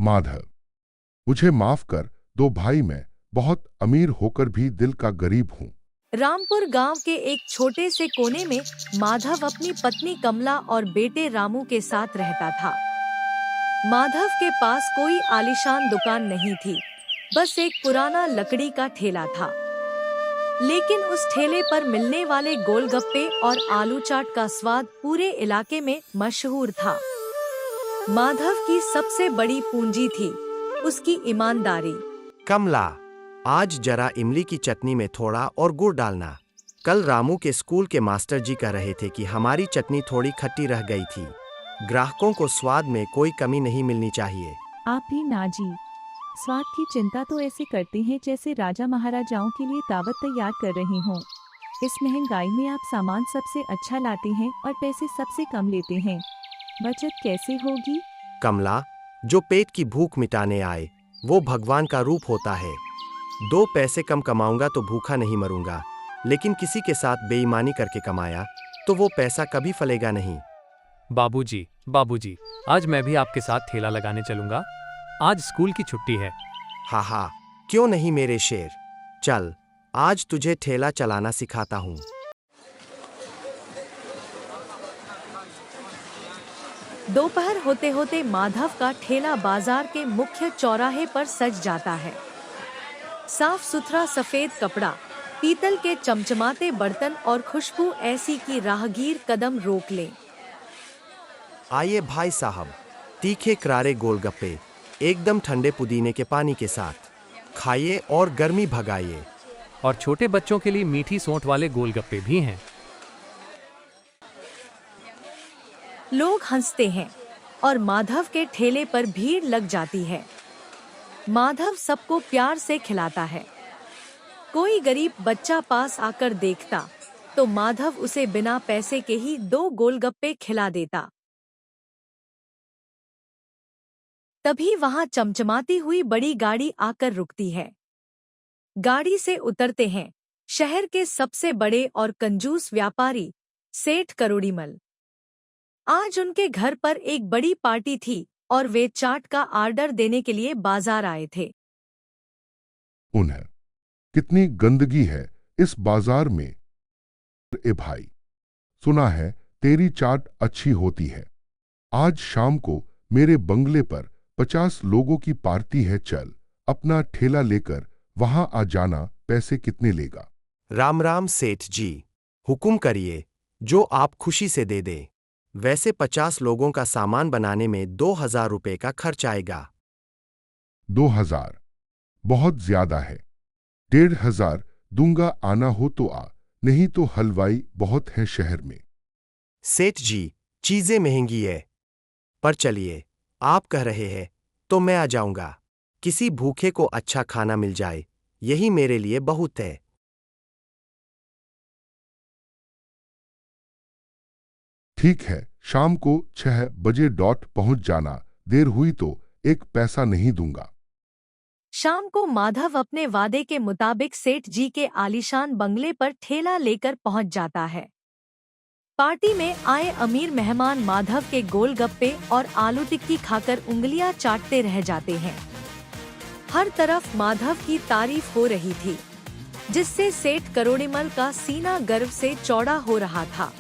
माधव, मुझे माफ कर दो भाई, मैं बहुत अमीर होकर भी दिल का गरीब हूँ। रामपुर गांव के एक छोटे से कोने में माधव अपनी पत्नी कमला और बेटे रामू के साथ रहता था। माधव के पास कोई आलीशान दुकान नहीं थी, बस एक पुराना लकड़ी का ठेला था। लेकिन उस ठेले पर मिलने वाले गोलगप्पे और आलू चाट का स्वाद पूरे इलाके में मशहूर था। माधव की सबसे बड़ी पूंजी थी उसकी ईमानदारी। कमला, आज जरा इमली की चटनी में थोड़ा और गुड़ डालना। कल रामू के स्कूल के मास्टर जी कह रहे थे कि हमारी चटनी थोड़ी खट्टी रह गई थी। ग्राहकों को स्वाद में कोई कमी नहीं मिलनी चाहिए। आप भी ना जी, स्वाद की चिंता तो ऐसे करते हैं जैसे राजा महाराजाओं के लिए दावत तैयार कर रहे हों। इस महंगाई में आप सामान सबसे अच्छा लाते हैं और पैसे सबसे कम लेते हैं, बचत कैसे होगी? कमला, जो पेट की भूख मिटाने आए वो भगवान का रूप होता है। 2 पैसे कम कमाऊंगा तो भूखा नहीं मरूंगा, लेकिन किसी के साथ बेईमानी करके कमाया तो वो पैसा कभी फलेगा नहीं। बाबूजी, आज मैं भी आपके साथ ठेला लगाने चलूंगा। आज स्कूल की छुट्टी है। हाँ, क्यों नहीं मेरे शेर। चल, आज तुझे ठेला चलाना सिखाता हूँ। दोपहर होते होते माधव का ठेला बाजार के मुख्य चौराहे पर सज जाता है। साफ सुथरा सफेद कपड़ा, पीतल के चमचमाते बर्तन और खुशबू ऐसी कि राहगीर कदम रोक ले। आइए भाई साहब, तीखे करारे गोलगप्पे एकदम ठंडे पुदीने के पानी के साथ खाइए और गर्मी भगाइए। और छोटे बच्चों के लिए मीठी सोंठ वाले गोलगप्पे भी हैं। लोग हंसते हैं और माधव के ठेले पर भीड़ लग जाती है। माधव सबको प्यार से खिलाता है। कोई गरीब बच्चा पास आकर देखता तो माधव उसे बिना पैसे के ही 2 गोलगप्पे खिला देता। तभी वहां चमचमाती हुई बड़ी गाड़ी आकर रुकती है। गाड़ी से उतरते हैं शहर के सबसे बड़े और कंजूस व्यापारी सेठ करोड़ीमल। आज उनके घर पर एक बड़ी पार्टी थी और वे चाट का ऑर्डर देने के लिए बाजार आए थे। उन्हें कितनी गंदगी है इस बाजार में। ए भाई, सुना है तेरी चाट अच्छी होती है। आज शाम को मेरे बंगले पर 50 लोगों की पार्टी है। चल, अपना ठेला लेकर वहां आ जाना। पैसे कितने लेगा? राम राम सेठ जी, हुकुम करिए, जो आप खुशी से दे दे। वैसे 50 लोगों का सामान बनाने में 2000 रुपए का खर्च आएगा। 2000 बहुत ज्यादा है। 1500 दूंगा, आना हो तो आ, नहीं तो हलवाई बहुत है शहर में। सेठ जी, चीजें महंगी है, पर चलिए, आप कह रहे हैं तो मैं आ जाऊंगा। किसी भूखे को अच्छा खाना मिल जाए, यही मेरे लिए बहुत है। ठीक है, शाम को 6 बजे डॉट पहुंच जाना। देर हुई तो 1 पैसा नहीं दूंगा। शाम को माधव अपने वादे के मुताबिक सेठ जी के आलीशान बंगले पर ठेला लेकर पहुंच जाता है। पार्टी में आए अमीर मेहमान माधव के गोलगप्पे और आलू टिक्की खाकर उंगलियां चाटते रह जाते हैं। हर तरफ माधव की तारीफ हो रही थी, जिससे सेठ करोड़ीमल का सीना गर्व से चौड़ा हो रहा था।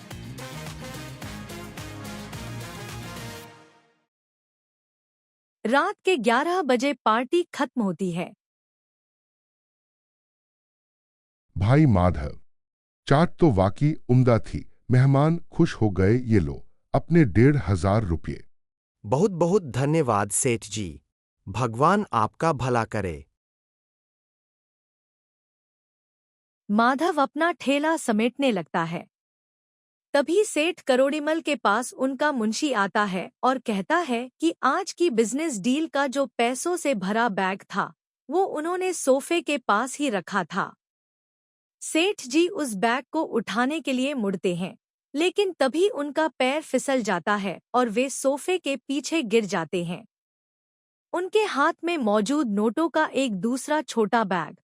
रात के 11 बजे पार्टी खत्म होती है। भाई माधव, चाट तो वाकई उम्दा थी। मेहमान खुश हो गए। ये लो अपने 1500 रुपये। बहुत बहुत धन्यवाद सेठ जी, भगवान आपका भला करे। माधव अपना ठेला समेटने लगता है। तभी सेठ करोड़ीमल के पास उनका मुंशी आता है और कहता है कि आज की बिजनेस डील का जो पैसों से भरा बैग था वो उन्होंने सोफे के पास ही रखा था। सेठ जी उस बैग को उठाने के लिए मुड़ते हैं, लेकिन तभी उनका पैर फिसल जाता है और वे सोफे के पीछे गिर जाते हैं। उनके हाथ में मौजूद नोटों का एक दूसरा छोटा बैग,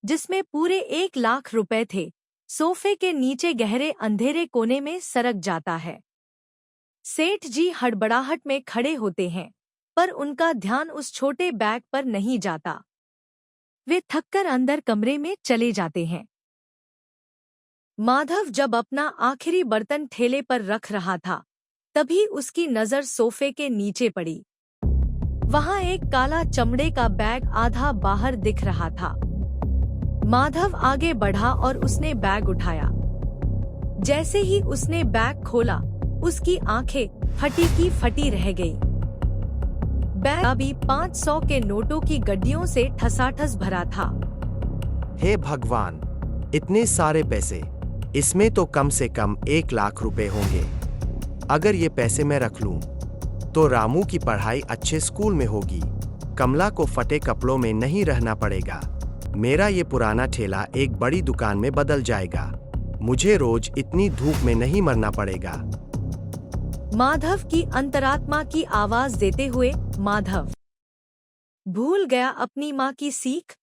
जिसमें पूरे 1 लाख रुपए थे, सोफे के नीचे गहरे अंधेरे कोने में सरक जाता है। सेठ जी हड़बड़ाहट में खड़े होते हैं पर उनका ध्यान उस छोटे बैग पर नहीं जाता। वे थककर अंदर कमरे में चले जाते हैं। माधव जब अपना आखिरी बर्तन ठेले पर रख रहा था, तभी उसकी नजर सोफे के नीचे पड़ी। वहां एक काला चमड़े का बैग आधा बाहर दिख रहा था। माधव आगे बढ़ा और उसने बैग उठाया। जैसे ही उसने बैग खोला, उसकी आंखें फटी की फटी रह गई। बैग अभी 500 के नोटों की गड्डियों से ठसाठस भरा था। हे भगवान, इतने सारे पैसे! इसमें तो कम से कम 1 लाख रुपए होंगे। अगर ये पैसे मैं रख लूं, तो रामू की पढ़ाई अच्छे स्कूल में होगी। कमला को फटे कपड़ों में नहीं रहना पड़ेगा। मेरा ये पुराना ठेला एक बड़ी दुकान में बदल जाएगा। मुझे रोज इतनी धूप में नहीं मरना पड़ेगा। माधव की अंतरात्मा की आवाज देते हुए माधव भूल गया अपनी माँ की सीख।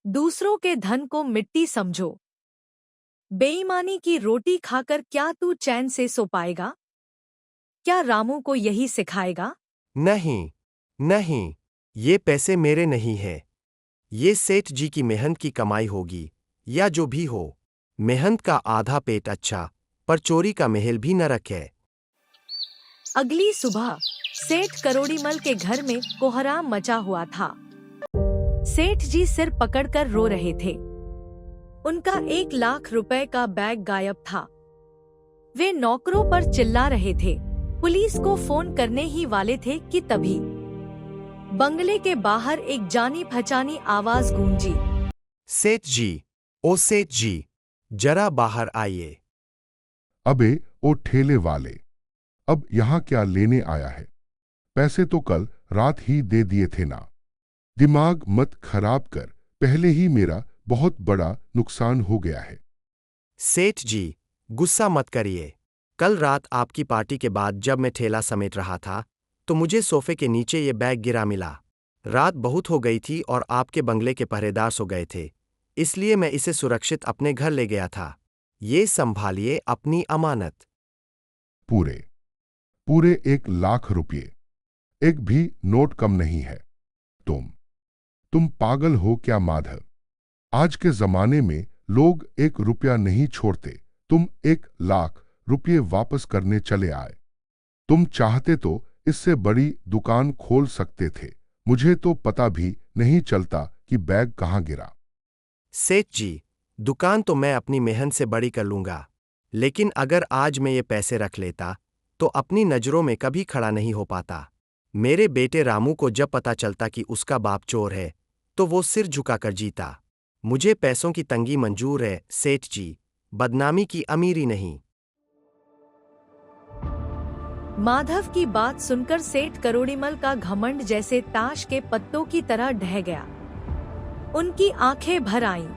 दूसरों के धन को मिट्टी समझो। बेईमानी की रोटी खाकर क्या तू चैन से सो पाएगा? क्या रामू को यही सिखाएगा? नहीं, नहीं, ये पैसे मेरे नहीं है। ये सेठ जी की मेहनत की कमाई होगी, या जो भी हो। मेहनत का आधा पेट अच्छा, पर चोरी का महल भी नरक है। अगली सुबह सेठ करोड़ीमल के घर में कोहराम मचा हुआ था। सेठ जी सिर पकड़कर रो रहे थे। उनका 1 लाख रुपए का बैग गायब था। वे नौकरों पर चिल्ला रहे थे, पुलिस को फोन करने ही वाले थे कि तभी बंगले के बाहर एक जानी पहचानी आवाज गूंजी। सेठ जी, ओ सेठ जी, जरा बाहर आइए। अबे ओ ठेले वाले, अब यहाँ क्या लेने आया है? पैसे तो कल रात ही दे दिए थे ना। दिमाग मत खराब कर, पहले ही मेरा बहुत बड़ा नुकसान हो गया है। सेठ जी, गुस्सा मत करिए। कल रात आपकी पार्टी के बाद जब मैं ठेला समेट रहा था, तो मुझे सोफे के नीचे ये बैग गिरा मिला। रात बहुत हो गई थी और आपके बंगले के पहरेदार सो गए थे, इसलिए मैं इसे सुरक्षित अपने घर ले गया था। ये संभालिए अपनी अमानत। पूरे 1 लाख रुपये, एक भी नोट कम नहीं है। तुम पागल हो क्या माधव? आज के जमाने में लोग 1 रुपया नहीं छोड़ते। तुम 1 लाख रुपये वापस करने चले आए। तुम चाहते तो इससे बड़ी दुकान खोल सकते थे। मुझे तो पता भी नहीं चलता कि बैग कहाँ गिरा। सेठ जी, दुकान तो मैं अपनी मेहनत से बड़ी कर लूंगा, लेकिन अगर आज मैं ये पैसे रख लेता, तो अपनी नजरों में कभी खड़ा नहीं हो पाता। मेरे बेटे रामू को जब पता चलता कि उसका बाप चोर है, तो वो सिर झुकाकर जीता। मुझे पैसों की तंगी मंजूर है सेठ जी, बदनामी की अमीरी नहीं। माधव की बात सुनकर सेठ करोड़ीमल का घमंड जैसे ताश के पत्तों की तरह ढह गया। उनकी आंखें भर आईं।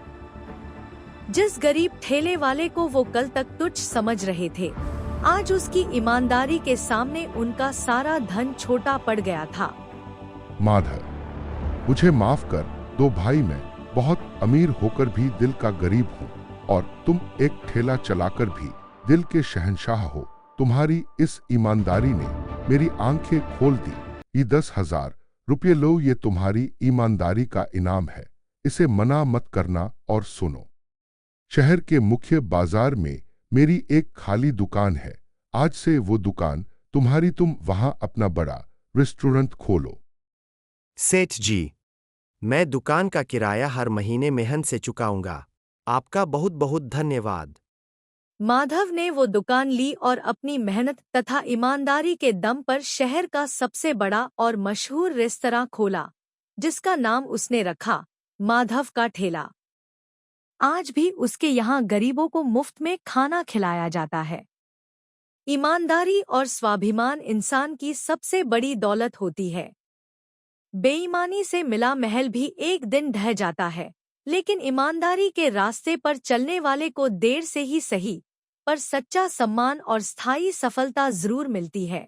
जिस गरीब ठेले वाले को वो कल तक तुच्छ समझ रहे थे, आज उसकी ईमानदारी के सामने उनका सारा धन छोटा पड़ गया था। माधव, मुझे माफ कर दो भाई, मैं बहुत अमीर होकर भी दिल का गरीब हूँ और तुम एक ठेला चलाकर भी दिल के शहंशाह हो। तुम्हारी इस ईमानदारी ने मेरी आंखें खोल दी। ये 10,000 रुपये लो, ये तुम्हारी ईमानदारी का इनाम है। इसे मना मत करना। और सुनो, शहर के मुख्य बाजार में मेरी एक खाली दुकान है। आज से वो दुकान तुम्हारी। तुम वहां अपना बड़ा रेस्टोरेंट खोलो। सेठ जी, मैं दुकान का किराया हर महीने मेहनत से चुकाऊंगा। आपका बहुत बहुत धन्यवाद। माधव ने वो दुकान ली और अपनी मेहनत तथा ईमानदारी के दम पर शहर का सबसे बड़ा और मशहूर रेस्तरां खोला, जिसका नाम उसने रखा माधव का ठेला। आज भी उसके यहाँ गरीबों को मुफ्त में खाना खिलाया जाता है। ईमानदारी और स्वाभिमान इंसान की सबसे बड़ी दौलत होती है। बेईमानी से मिला महल भी एक दिन ढह जाता है, लेकिन ईमानदारी के रास्ते पर चलने वाले को देर से ही सही, पर सच्चा सम्मान और स्थायी सफलता जरूर मिलती है।